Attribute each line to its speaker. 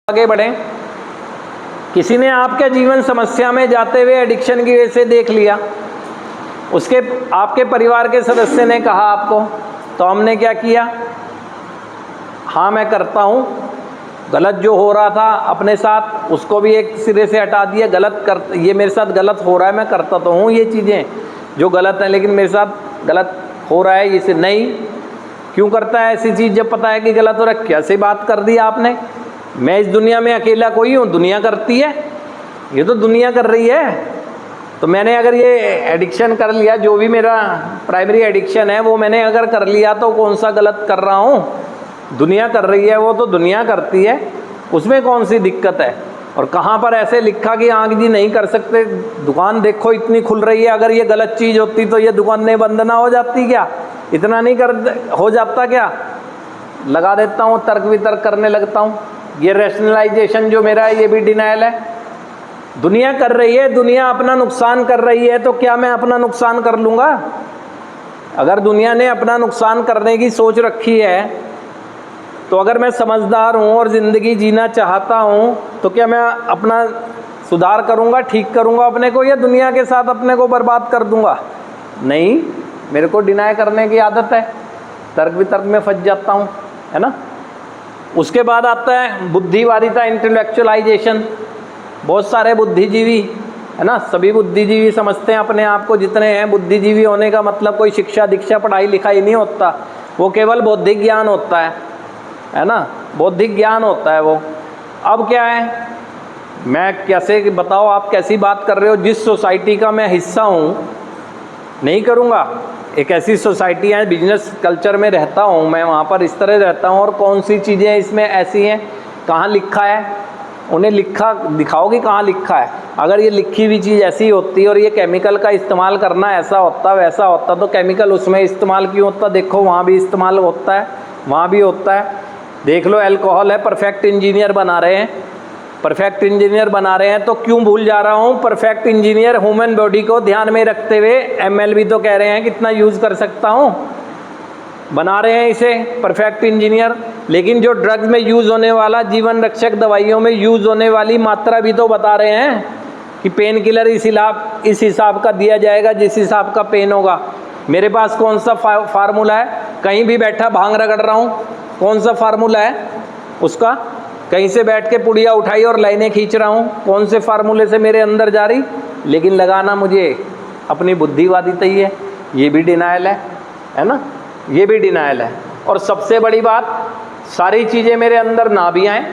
Speaker 1: आगे बढ़ें। किसी ने आपके जीवन समस्या में जाते हुए एडिक्शन की वजह से देख लिया, उसके आपके परिवार के सदस्य ने कहा आपको, तो हमने क्या किया? हाँ मैं करता हूँ, गलत जो हो रहा था अपने साथ उसको भी एक सिरे से हटा दिया। ये मेरे साथ गलत हो रहा है, मैं करता तो हूँ ये चीज़ें जो गलत हैं, लेकिन मेरे साथ गलत हो रहा है, इसे नहीं क्यों करता है ऐसी चीज़ जब पता है कि गलत हो रहा है? कैसे बात कर दी आपने? मैं इस दुनिया में अकेला कोई हूँ? दुनिया करती है, ये तो दुनिया कर रही है। तो मैंने अगर ये एडिक्शन कर लिया, जो भी मेरा प्राइमरी एडिक्शन है वो मैंने अगर कर लिया, तो कौन सा गलत कर रहा हूँ? दुनिया कर रही है, वो तो दुनिया करती है, उसमें कौन सी दिक्कत है? और कहाँ पर ऐसे लिखा कि आँख जी नहीं कर सकते? दुकान देखो इतनी खुल रही है, अगर ये गलत चीज़ होती तो ये दुकानें बंद ना हो जाती क्या? इतना नहीं हो जाता क्या? लगा देता हूँ, तर्क वितर्क करने लगता हूँ। ये रैशनलाइजेशन जो मेरा है ये भी डिनायल है। दुनिया कर रही है, दुनिया अपना नुकसान कर रही है, तो क्या मैं अपना नुकसान कर लूँगा? अगर दुनिया ने अपना नुकसान करने की सोच रखी है, तो अगर मैं समझदार हूँ और ज़िंदगी जीना चाहता हूँ, तो क्या मैं अपना सुधार करूँगा, ठीक करूँगा अपने को, या दुनिया के साथ अपने को बर्बाद कर दूँगा? नहीं, मेरे को डिनाय करने की आदत है, तर्क वितर्क में फंस जाता हूँ, है ना। उसके बाद आता है बुद्धिवादिता, इंटेलेक्चुअलाइजेशन। बहुत सारे बुद्धिजीवी, है ना, सभी बुद्धिजीवी समझते हैं अपने आप को, जितने हैं बुद्धिजीवी होने का मतलब कोई शिक्षा दीक्षा पढ़ाई लिखाई नहीं होता, वो केवल बौद्धिक ज्ञान होता है ना, बौद्धिक ज्ञान होता है वो। अब क्या है, मैं कैसे बताओ, आप कैसी बात कर रहे हो? जिस सोसाइटी का मैं हिस्सा हूँ, नहीं करूँगा। एक ऐसी सोसाइटी है, बिजनेस कल्चर में रहता हूँ मैं, वहाँ पर इस तरह रहता हूँ, और कौन सी चीज़ें इसमें ऐसी हैं, कहाँ लिखा है? उन्हें लिखा दिखाओ कि कहाँ लिखा है। अगर ये लिखी हुई चीज़ ऐसी होती और ये केमिकल का इस्तेमाल करना ऐसा होता वैसा होता, तो केमिकल उसमें इस्तेमाल क्यों होता? देखो वहाँ भी इस्तेमाल होता है, वहाँ भी होता है। देख लो, अल्कोहल है, परफेक्ट इंजीनियर बना रहे हैं, परफेक्ट इंजीनियर बना रहे हैं, तो क्यों भूल जा रहा हूँ? परफेक्ट इंजीनियर ह्यूमन बॉडी को ध्यान में रखते हुए, एमएल भी तो कह रहे हैं कितना यूज़ कर सकता हूँ, बना रहे हैं इसे परफेक्ट इंजीनियर। लेकिन जो ड्रग्स में यूज़ होने वाला, जीवन रक्षक दवाइयों में यूज़ होने वाली मात्रा भी तो बता रहे हैं कि पेन किलर इस हिसाब का दिया जाएगा जिस हिसाब का पेन होगा। मेरे पास कौन सा फार्मूला है? कहीं भी बैठा भांग रगड़ रहा हूँ, कौन सा फार्मूला है उसका? कहीं से बैठ के पुड़िया उठाई और लाइनें खींच रहा हूँ, कौन से फार्मूले से मेरे अंदर जा रही? लेकिन लगाना मुझे अपनी बुद्धिवादिता ही है। ये भी डिनायल है ना, ये भी डिनायल है। और सबसे बड़ी बात, सारी चीज़ें मेरे अंदर ना भी आएँ,